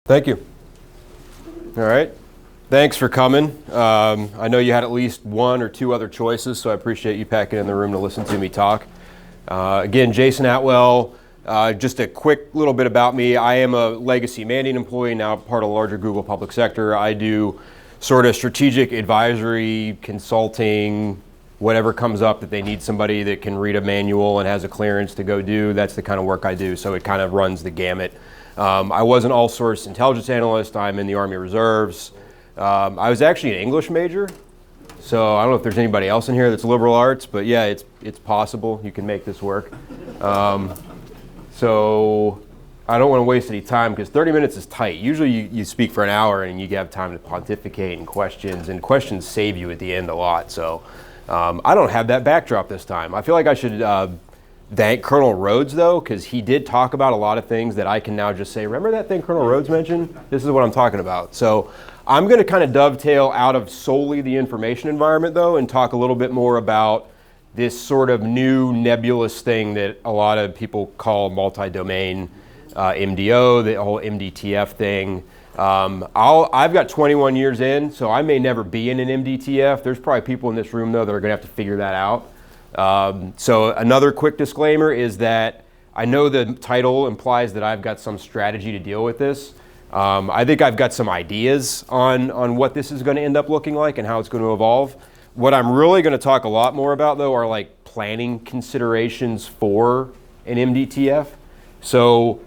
Thank you. All right. Thanks for coming. I know you had at least one or two other choices, so I appreciate you packing in the room to listen to me talk. Again, Jason Atwell. Just a quick little bit about me. I am a legacy Mandiant employee, now part of the larger Google public sector. I do sort of strategic advisory, consulting, whatever comes up that they need somebody that can read a manual and has a clearance to go do. That's the kind of work I do, so it kind of runs the gamut. I was an all-source intelligence analyst. I'm in the Army Reserves. I was actually an English major, so I don't know if there's anybody else in here that's liberal arts, but yeah, it's possible you can make this work. So I don't want to waste any time because 30 minutes is tight. Usually you speak for an hour and you have time to pontificate and questions save you at the end a lot. So I don't have that backdrop this time. I feel like I should thank Colonel Rhodes though, because he did talk about a lot of things that I can now just say, remember that thing Colonel Rhodes mentioned? This is what I'm talking about. So I'm going to kind of dovetail out of solely the information environment though and talk a little bit more about this sort of new nebulous thing that a lot of people call multi-domain MDO, the whole MDTF thing. I've got 21 years in, so I may never be in an MDTF. There's probably people in this room though that are going to have to figure that out. So another quick disclaimer is that I know the title implies that I've got some strategy to deal with this. I think I've got some ideas on what this is going to end up looking like and how it's going to evolve. What I'm really going to talk a lot more about though are like planning considerations for an MDTF. So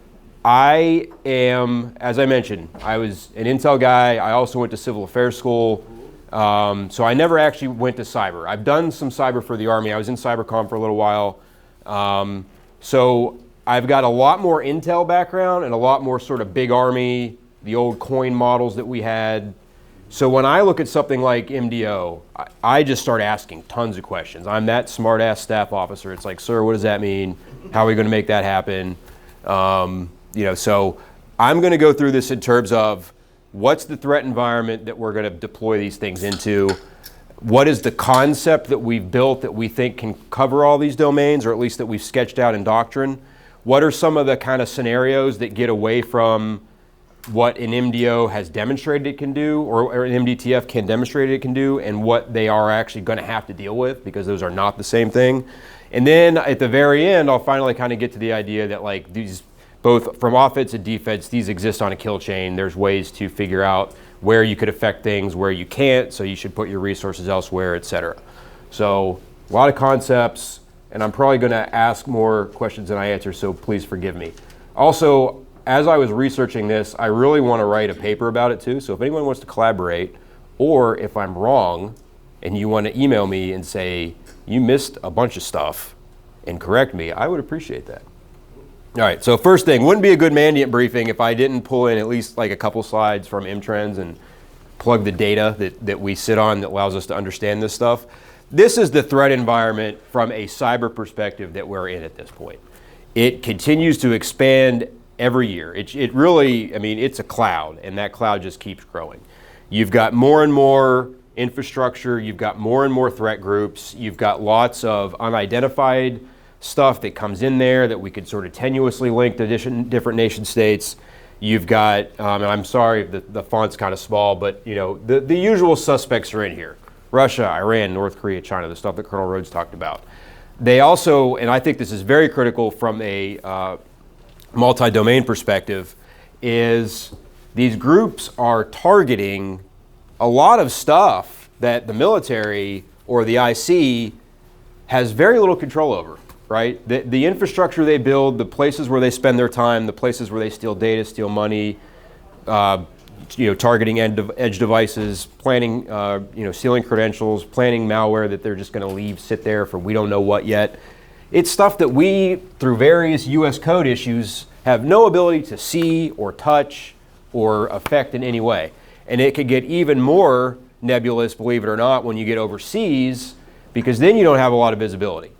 I am, as I mentioned, I was an Intel guy. I also went to civil affairs school. So I never actually went to cyber. I've done some cyber for the Army. I was in CyberCon for a little while. So I've got a lot more Intel background and a lot more sort of big Army, the old coin models that we had. So when I look at something like MDO, I just start asking tons of questions. I'm that smart-ass staff officer. It's like, sir, what does that mean? How are we going to make that happen? So I'm going to go through this in terms of what's the threat environment that we're going to deploy these things into? What is the concept that we've built that we think can cover all these domains, or at least that we've sketched out in doctrine? What are some of the kind of scenarios that get away from what an MDO has demonstrated it can do, or an MDTF can demonstrate it can do, and what they are actually going to have to deal with, because those are not the same thing. And then at the very end, I'll finally kind of get to the idea that like these, both from offense and defense, these exist on a kill chain. There's ways to figure out where you could affect things, where you can't, so you should put your resources elsewhere, etc. So a lot of concepts, and I'm probably going to ask more questions than I answer, so please forgive me. Also, as I was researching this, I really want to write a paper about it too, so if anyone wants to collaborate, or if I'm wrong and you want to email me and say, you missed a bunch of stuff and correct me, I would appreciate that. All right, so first thing, wouldn't be a good Mandiant briefing if I didn't pull in at least like a couple slides from MTrends and plug the data that we sit on that allows us to understand this stuff. This is the threat environment from a cyber perspective that we're in at this point. It continues to expand every year. It really, I mean, it's a cloud, and that cloud just keeps growing. You've got more and more infrastructure, you've got more and more threat groups, you've got lots of unidentified stuff that comes in there that we could sort of tenuously link to different nation states. You've got, and I'm sorry if the font's kind of small, but you know, the usual suspects are in here. Russia, Iran, North Korea, China, the stuff that Colonel Rhodes talked about. They also, and I think this is very critical from a multi-domain perspective, is these groups are targeting a lot of stuff that the military or the IC has very little control over, right? The infrastructure they build, the places where they spend their time, the places where they steal data, steal money, targeting edge devices, planning, stealing credentials, planning malware that they're just going to leave sit there for we don't know what yet. It's stuff that we, through various US code issues, have no ability to see or touch or affect in any way. And it could get even more nebulous, believe it or not, when you get overseas, because then you don't have a lot of visibility.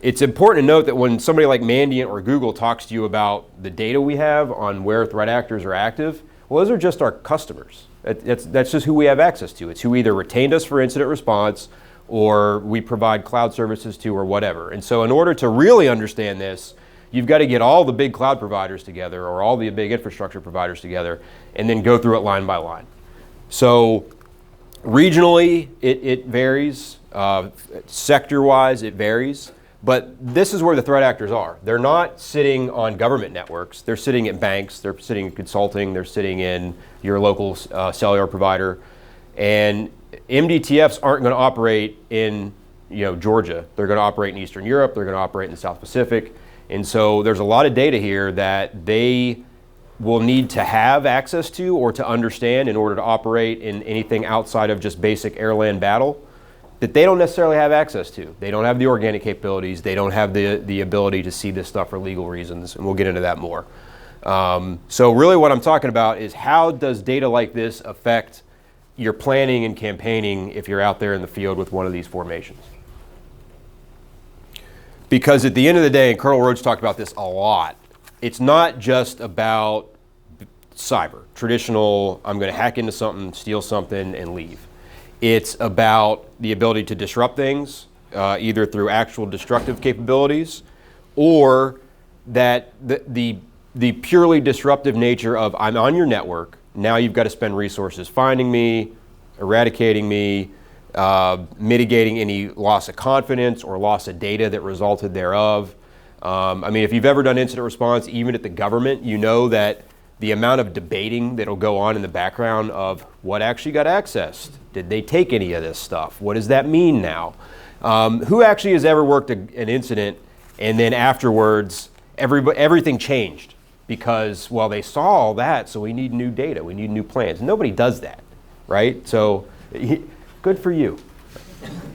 It's important to note that when somebody like Mandiant or Google talks to you about the data we have on where threat actors are active, well, those are just our customers. That's just who we have access to. It's who either retained us for incident response or we provide cloud services to or whatever. And so in order to really understand this, You've got to get all the big cloud providers together or all the big infrastructure providers together and then go through it line by line. So regionally, it varies. Sector-wise, it varies. But this is where the threat actors are. They're not sitting on government networks. They're sitting at banks. They're sitting in consulting. They're sitting in your local cellular provider. And MDTFs aren't going to operate in Georgia. They're going to operate in Eastern Europe. They're going to operate in the South Pacific. And so there's a lot of data here that they will need to have access to or to understand in order to operate in anything outside of just basic air-land battle that they don't necessarily have access to. They don't have the organic capabilities. They don't have the ability to see this stuff for legal reasons, and we'll get into that more. So really what I'm talking about is how does data like this affect your planning and campaigning if you're out there in the field with one of these formations? Because at the end of the day, and Colonel Rhodes talked about this a lot, it's not just about cyber, traditional, I'm going to hack into something, steal something, and leave. It's about the ability to disrupt things, either through actual destructive capabilities or that the purely disruptive nature of I'm on your network, now you've got to spend resources finding me, eradicating me, mitigating any loss of confidence or loss of data that resulted thereof. I mean, if you've ever done incident response, even at the government, you know that the amount of debating that'll go on in the background of what actually got accessed. Did they take any of this stuff? What does that mean now? Who actually has ever worked an incident and then afterwards everything changed because, well, they saw all that, so we need new data, we need new plans. Nobody does that, right? So good for you.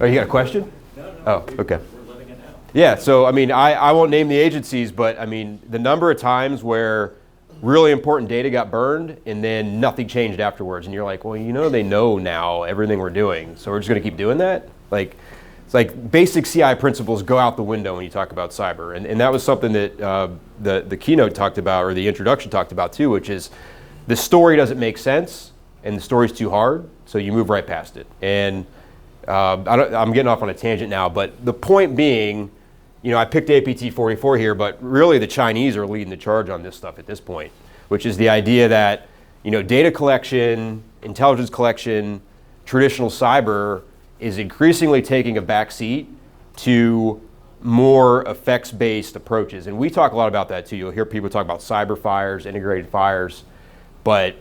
Oh, you got a question? No. Oh, okay. We're living it out. Yeah, so I mean, I won't name the agencies, but I mean, the number of times where really important data got burned and then nothing changed afterwards. And you're like, well, they know now everything we're doing, so we're just going to keep doing that? Like, it's like basic CI principles go out the window when you talk about cyber. And that was something that the keynote talked about, or the introduction talked about too, which is the story doesn't make sense and the story's too hard, so you move right past it. And I'm getting off on a tangent now, but the point being, I picked APT 44 here, but really the Chinese are leading the charge on this stuff at this point, which is the idea that, data collection, intelligence collection, traditional cyber is increasingly taking a back seat to more effects-based approaches. And we talk a lot about that too. You'll hear people talk about cyber fires, integrated fires, but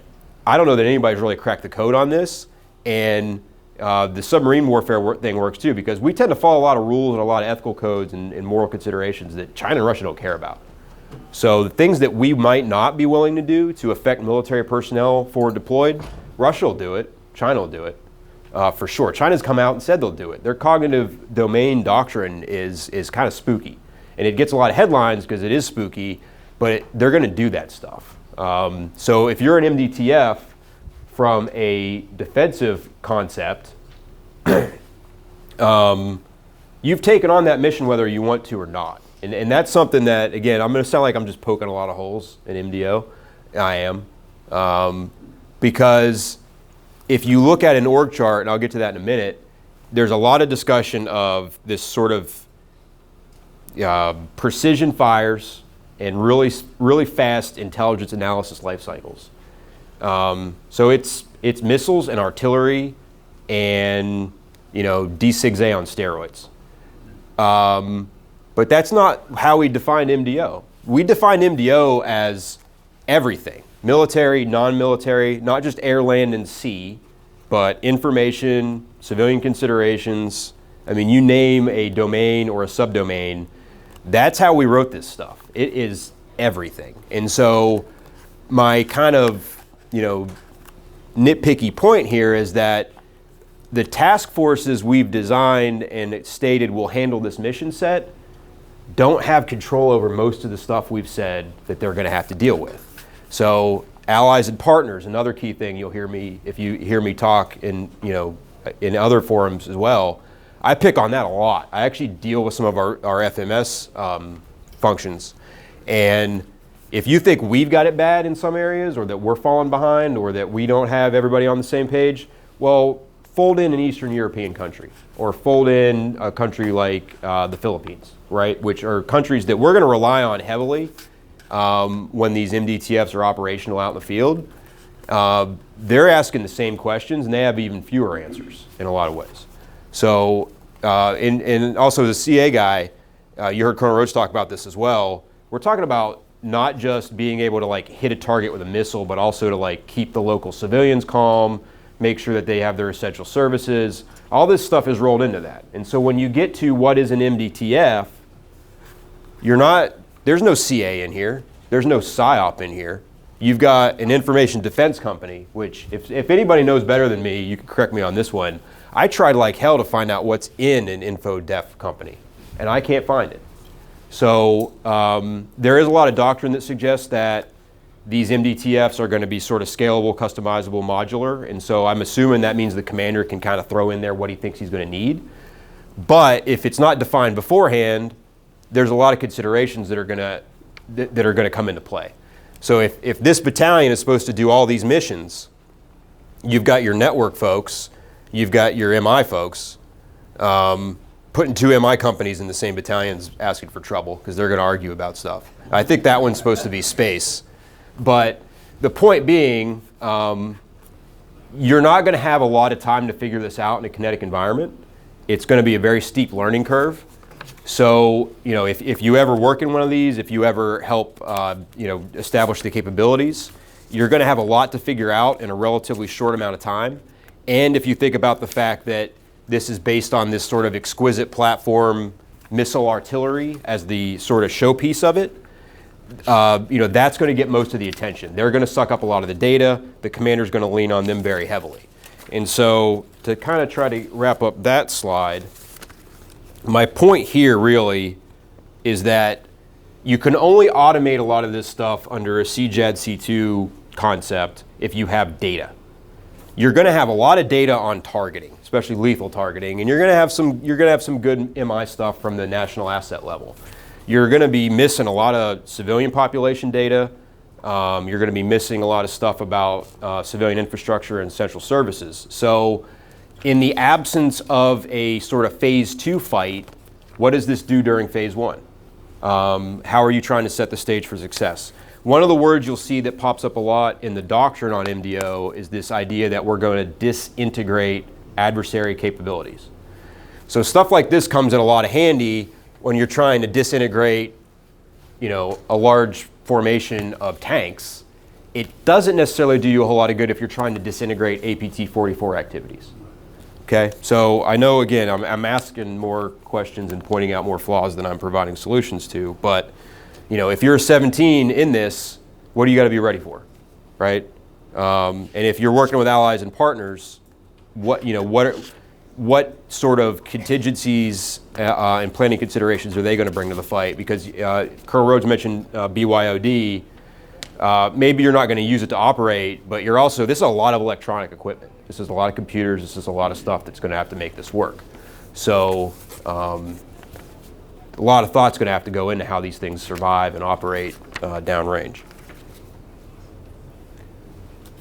I don't know that anybody's really cracked the code on this. And the submarine warfare thing works too, because we tend to follow a lot of rules and a lot of ethical codes and moral considerations that China and Russia don't care about. So the things that we might not be willing to do to affect military personnel forward deployed, Russia will do it, China will do it, for sure. China's come out and said they'll do it. Their cognitive domain doctrine is kind of spooky. And it gets a lot of headlines because it is spooky, but they're going to do that stuff. So if you're an MDTF, from a defensive concept, you've taken on that mission whether you want to or not. And that's something that, again, I'm going to sound like I'm just poking a lot of holes in MDO. I am. Because if you look at an org chart, and I'll get to that in a minute, there's a lot of discussion of this sort of precision fires and really fast intelligence analysis life cycles. So it's missiles and artillery and, D6A on steroids. But that's not how we define MDO. We define MDO as everything. Military, non-military, not just air, land, and sea, but information, civilian considerations. I mean, you name a domain or a subdomain, that's how we wrote this stuff. It is everything. And so my kind of nitpicky point here is that the task forces we've designed and stated will handle this mission set don't have control over most of the stuff we've said that they're going to have to deal with. So allies and partners, another key thing you'll hear me, if you hear me talk in other forums as well, I pick on that a lot. I actually deal with some of our FMS functions. And if you think we've got it bad in some areas or that we're falling behind or that we don't have everybody on the same page, well, fold in an Eastern European country, or fold in a country like the Philippines, right? Which are countries that we're going to rely on heavily when these MDTFs are operational out in the field. They're asking the same questions, and they have even fewer answers in a lot of ways. So, and also the CA guy, you heard Colonel Roach talk about this as well. We're talking about not just being able to like hit a target with a missile, but also to like keep the local civilians calm, make sure that they have their essential services. All this stuff is rolled into that. And so when you get to what is an MDTF, there's no CA in here. There's no PSYOP in here. You've got an information defense company, which if anybody knows better than me, you can correct me on this one. I tried like hell to find out what's in an info def company, and I can't find it. So there is a lot of doctrine that suggests that these MDTFs are going to be sort of scalable, customizable, modular, and so I'm assuming that means the commander can kind of throw in there what he thinks he's going to need. But if it's not defined beforehand, there's a lot of considerations that are going to come into play. So if this battalion is supposed to do all these missions, you've got your network folks, you've got your MI folks. Putting two MI companies in the same battalion is asking for trouble because they're going to argue about stuff. I think that one's supposed to be space. But the point being, you're not going to have a lot of time to figure this out in a kinetic environment. It's going to be a very steep learning curve. So, if you ever work in one of these, if you ever help, establish the capabilities, you're going to have a lot to figure out in a relatively short amount of time. And if you think about the fact that this is based on this sort of exquisite platform missile artillery as the sort of showpiece of it, that's going to get most of the attention. They're going to suck up a lot of the data. The commander's going to lean on them very heavily. And so to kind of try to wrap up that slide, my point here really is that you can only automate a lot of this stuff under a CJAD C2 concept if you have data. You're going to have a lot of data on targeting, especially lethal targeting, and you're going to have some good MI stuff from the national asset level. You're going to be missing a lot of civilian population data. You're going to be missing a lot of stuff about civilian infrastructure and central services. So in the absence of a sort of phase 2 fight, what does this do during phase 1? How are you trying to set the stage for success? One of the words you'll see that pops up a lot in the doctrine on MDO is this idea that we're going to disintegrate adversary capabilities. So stuff like this comes in a lot of handy when you're trying to disintegrate, a large formation of tanks. It doesn't necessarily do you a whole lot of good if you're trying to disintegrate APT-44 activities. Okay, so I know, again, I'm asking more questions and pointing out more flaws than I'm providing solutions to, but if you're 17 in this, what do you got to be ready for, right? And if you're working with allies and partners, what sort of contingencies and planning considerations are they going to bring to the fight? Because Colonel Rhodes mentioned BYOD. Maybe you're not going to use it to operate, but this is a lot of electronic equipment. This is a lot of computers. This is a lot of stuff that's going to have to make this work. So a lot of thought's going to have to go into how these things survive and operate downrange.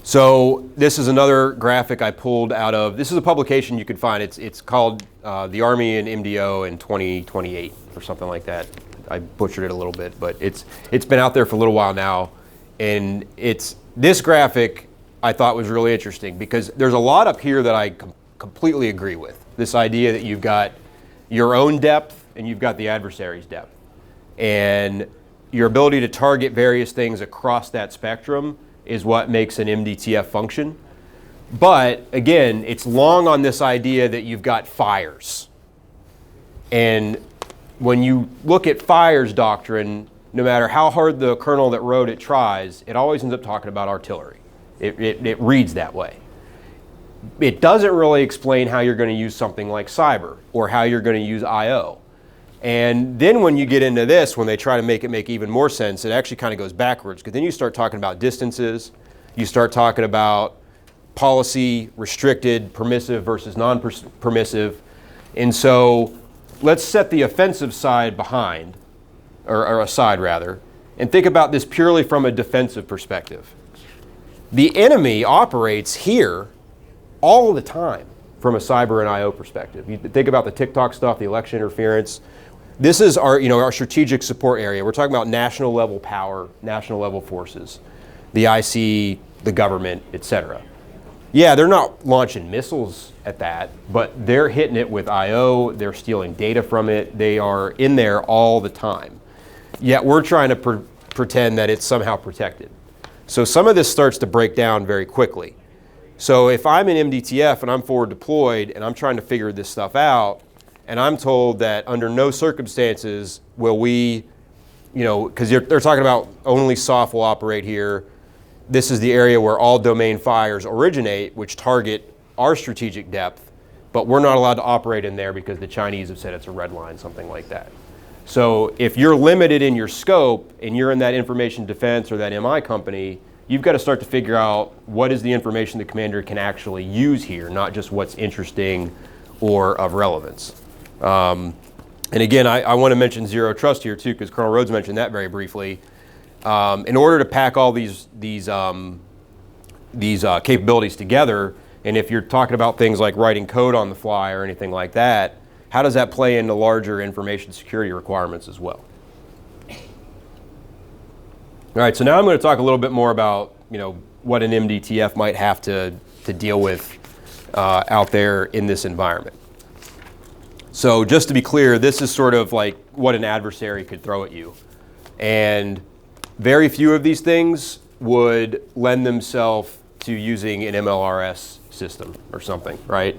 So this is another graphic I pulled out of, this is a publication you can find. It's called The Army and MDO in 2028 or something like that. I butchered it a little bit, but it's been out there for a little while now. And this graphic I thought was really interesting because there's a lot up here that I completely agree with. This idea that you've got your own depth and you've got the adversary's depth. And your ability to target various things across that spectrum is what makes an MDTF function. But again, it's long on this idea that you've got fires. And when you look at fires doctrine, no matter how hard the colonel that wrote it tries, it always ends up talking about artillery. It reads that way. It doesn't really explain how you're going to use something like cyber or how you're going to use IO. And then when you get into this, when they try to make it make even more sense, it actually kind of goes backwards because then you start talking about distances, you start talking about policy, restricted, permissive versus non-permissive. And so let's set the offensive side behind, or aside rather, and think about this purely from a defensive perspective. The enemy operates here all the time. from a cyber and IO perspective. You think about the TikTok stuff, the election interference. This is our, our strategic support area. We're talking about national level power, national level forces, the IC, the government, et cetera. Yeah, they're not launching missiles at that, but they're hitting it with IO, they're stealing data from it, they are in there all the time. Yet we're trying to pretend that it's somehow protected. So some of this starts to break down very quickly. So if I'm in MDTF and I'm forward deployed and I'm trying to figure this stuff out, and I'm told that under no circumstances will we, because they're talking about only SOF will operate here. This is the area where all domain fires originate, which target our strategic depth, but we're not allowed to operate in there because the Chinese have said it's a red line, something like that. So if you're limited in your scope and you're in that information defense or that MI company, you've got to start to figure out what is the information the commander can actually use here, not just what's interesting or of relevance. And again, I want to mention zero trust here too, because Colonel Rhodes mentioned that very briefly. In order to pack all these capabilities together, and if you're talking about things like writing code on the fly or anything like that, how does that play into larger information security requirements as well? All right, so now I'm going to talk a little bit more about what an MDTF might have to deal with out there in this environment. So just to be clear, this is sort of like what an adversary could throw at you. And very few of these things would lend themselves to using an MLRS system or something, right?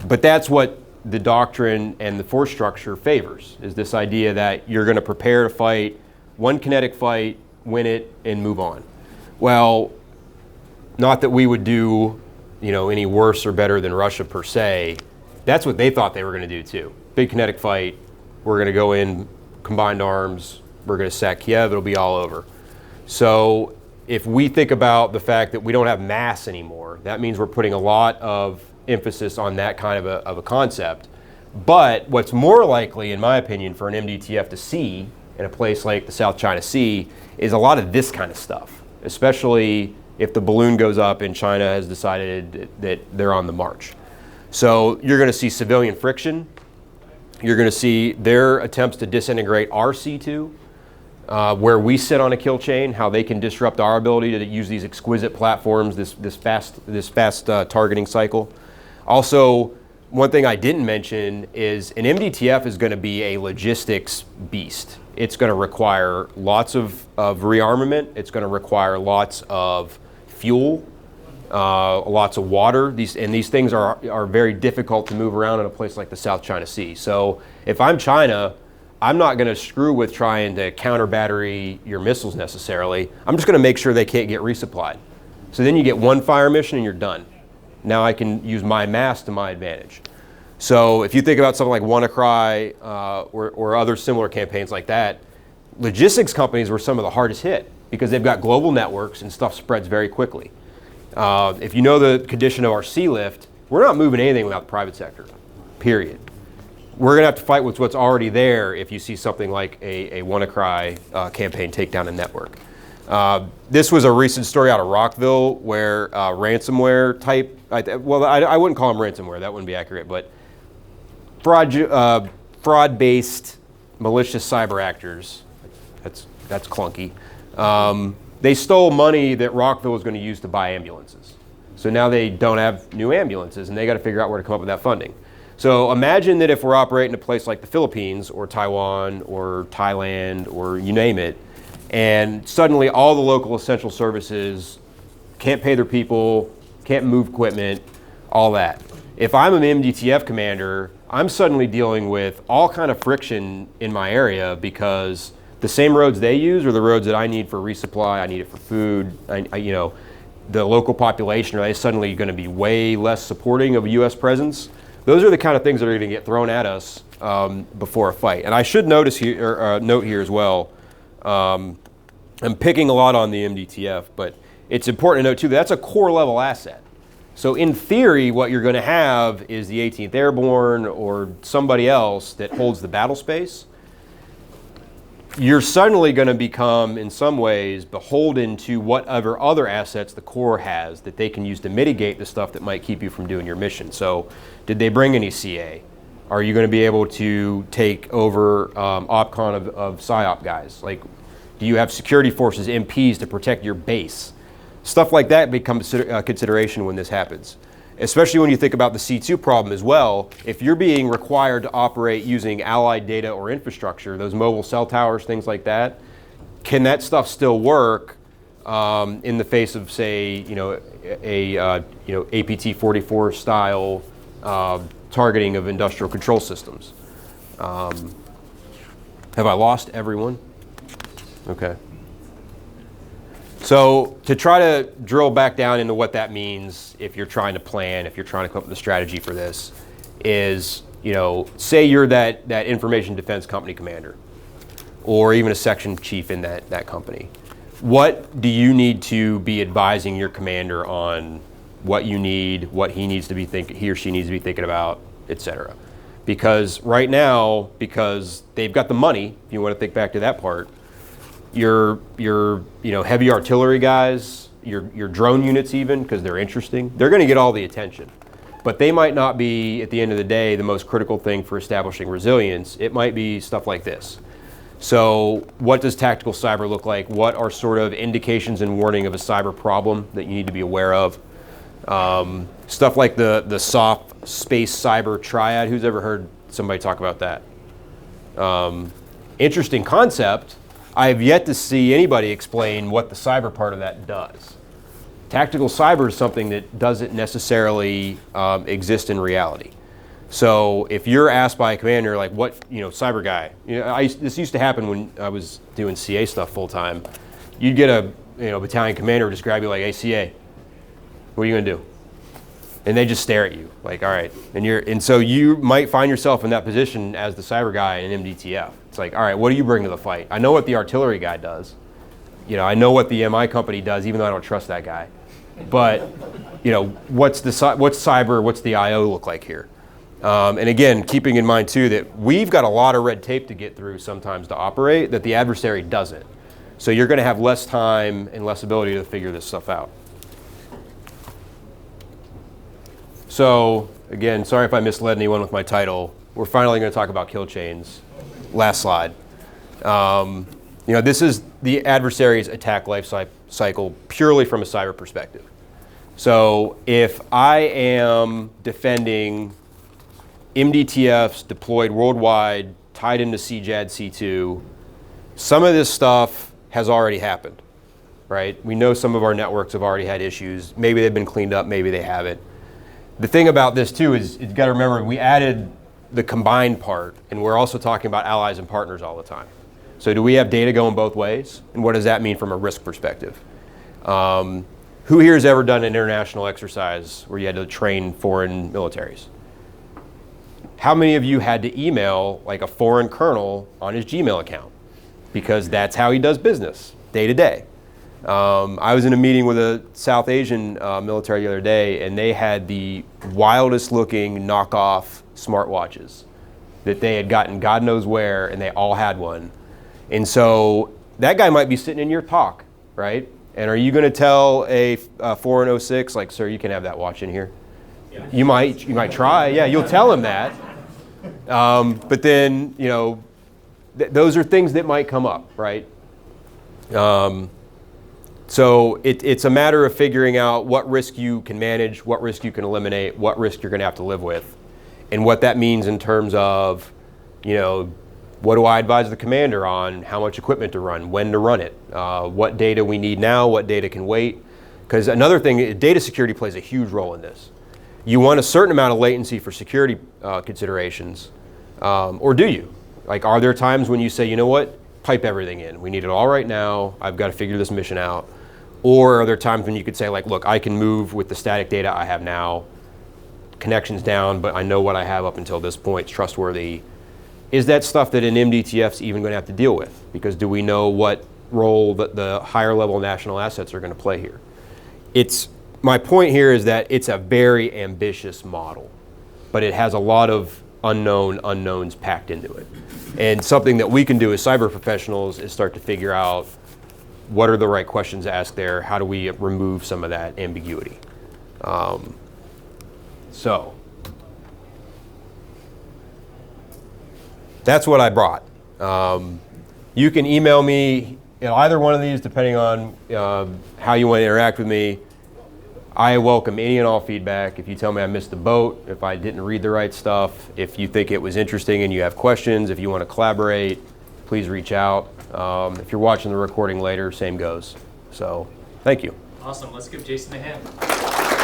But that's what the doctrine and the force structure favors, is this idea that you're going to prepare to fight one kinetic fight, win it, and move on. Well, not that we would do any worse or better than Russia per se. That's what they thought they were going to do too. Big kinetic fight, we're going to go in, combined arms, we're going to sack Kiev, it'll be all over. So if we think about the fact that we don't have mass anymore, that means we're putting a lot of emphasis on that kind of a concept. But what's more likely, in my opinion, for an MDTF to see in a place like the South China Sea is a lot of this kind of stuff, especially if the balloon goes up and China has decided that they're on the march. So you're going to see civilian friction. You're going to see their attempts to disintegrate our C2, where we sit on a kill chain, how they can disrupt our ability to use these exquisite platforms, this fast targeting cycle. Also, one thing I didn't mention is an MDTF is going to be a logistics beast. It's going to require lots of rearmament. It's going to require lots of fuel, lots of water. These things are very difficult to move around in a place like the South China Sea. So if I'm China, I'm not going to screw with trying to counter battery your missiles necessarily. I'm just going to make sure they can't get resupplied. So then you get one fire mission and you're done. Now I can use my mass to my advantage. So if you think about something like WannaCry or other similar campaigns like that, logistics companies were some of the hardest hit because they've got global networks and stuff spreads very quickly. If you know the condition of our sea lift, we're not moving anything without the private sector, period. We're going to have to fight with what's already there if you see something like a WannaCry campaign take down a network. This was a recent story out of Rockville where ransomware type, I wouldn't call them ransomware, that wouldn't be accurate, but fraud-based malicious cyber actors, that's clunky. They stole money that Rockville was going to use to buy ambulances. So now they don't have new ambulances and they got to figure out where to come up with that funding. So imagine that if we're operating in a place like the Philippines or Taiwan or Thailand or you name it, and suddenly all the local essential services can't pay their people, can't move equipment, all that. If I'm an MDTF commander, I'm suddenly dealing with all kind of friction in my area because the same roads they use are the roads that I need for resupply, I need it for food, the local population, are they suddenly going to be way less supporting of a U.S. presence? Those are the kind of things that are going to get thrown at us before a fight. And I should note here as well, I'm picking a lot on the MDTF, but it's important to note too that that's a core level asset. So in theory, what you're going to have is the 18th Airborne or somebody else that holds the battle space. you're suddenly going to become, in some ways, beholden to whatever other assets the Corps has that they can use to mitigate the stuff that might keep you from doing your mission. So, did they bring any CA? Are you going to be able to take over OpCon of PSYOP guys? Like, do you have security forces, MPs, to protect your base? Stuff like that becomes a consideration when this happens. Especially when you think about the C2 problem as well. If you're being required to operate using allied data or infrastructure, those mobile cell towers, things like that, can that stuff still work in the face of, say, APT-44 style targeting of industrial control systems? Have I lost everyone? Okay. So to try to drill back down into what that means, if you're trying to plan, if you're trying to come up with a strategy for this, is, say you're that information defense company commander, or even a section chief in that company. What do you need to be advising your commander on? What you need, what he needs to be thinking, he or she needs to be thinking about, etc. Because right now, because they've got the money, if you want to think back to that part, your heavy artillery guys, your drone units even, because they're interesting, they're going to get all the attention. But they might not be, at the end of the day, the most critical thing for establishing resilience. It might be stuff like this. So what does tactical cyber look like? What are sort of indications and warning of a cyber problem that you need to be aware of? Stuff like the soft space cyber triad. Who's ever heard somebody talk about that? Interesting concept. I have yet to see anybody explain what the cyber part of that does. Tactical cyber is something that doesn't necessarily exist in reality. So if you're asked by a commander, like, what, cyber guy, this used to happen when I was doing CA stuff full time. You'd get a battalion commander just grab you like, hey, CA, what are you going to do? And they just stare at you like, all right. And so you might find yourself in that position as the cyber guy in MDTF. It's like, all right, what do you bring to the fight? I know what the artillery guy does. I know what the MI company does, even though I don't trust that guy. But, what's cyber, what's the IO look like here? And again, keeping in mind too that we've got a lot of red tape to get through sometimes to operate that the adversary doesn't. So you're going to have less time and less ability to figure this stuff out. So again, sorry if I misled anyone with my title. We're finally going to talk about kill chains. Last slide. This is the adversary's attack life cycle purely from a cyber perspective. So if I am defending MDTFs deployed worldwide, tied into CJAD C2, some of this stuff has already happened, right? We know some of our networks have already had issues. Maybe they've been cleaned up, maybe they haven't. The thing about this too is you've got to remember we added the combined part, and we're also talking about allies and partners all the time. So do we have data going both ways? And what does that mean from a risk perspective? Who here has ever done an international exercise where you had to train foreign militaries? How many of you had to email like a foreign colonel on his Gmail account? Because that's how he does business day to day. I was in a meeting with a South Asian military the other day, and they had the wildest looking knockoff smartwatches that they had gotten God knows where, and they all had one. And so that guy might be sitting in your talk, right? And are you going to tell a 406, like, sir, you can have that watch in here? Yeah. You might try. Yeah, you'll tell him that. But then, those are things that might come up, right? So it's a matter of figuring out what risk you can manage, what risk you can eliminate, what risk you're going to have to live with, and what that means in terms of, what do I advise the commander on, how much equipment to run, when to run it, what data we need now, what data can wait. Because another thing, data security plays a huge role in this. You want a certain amount of latency for security considerations, or do you? Like, are there times when you say, you know what, pipe everything in. We need it all right now. I've got to figure this mission out. Or are there times when you could say, like, look, I can move with the static data I have now, connections down, but I know what I have up until this point, it's trustworthy. Is that stuff that an MDTF's even going to have to deal with? Because do we know what role that the higher level national assets are going to play here? My point here is that it's a very ambitious model, but it has a lot of unknown unknowns packed into it. And something that we can do as cyber professionals is start to figure out what are the right questions to ask there, how do we remove some of that ambiguity. So that's what I brought. You can email me either one of these depending on how you want to interact with me. I welcome any and all feedback. If you tell me I missed the boat, if I didn't read the right stuff, if you think it was interesting and you have questions, if you want to collaborate, please reach out. If you're watching the recording later, same goes. So, thank you. Awesome. Let's give Jason a hand.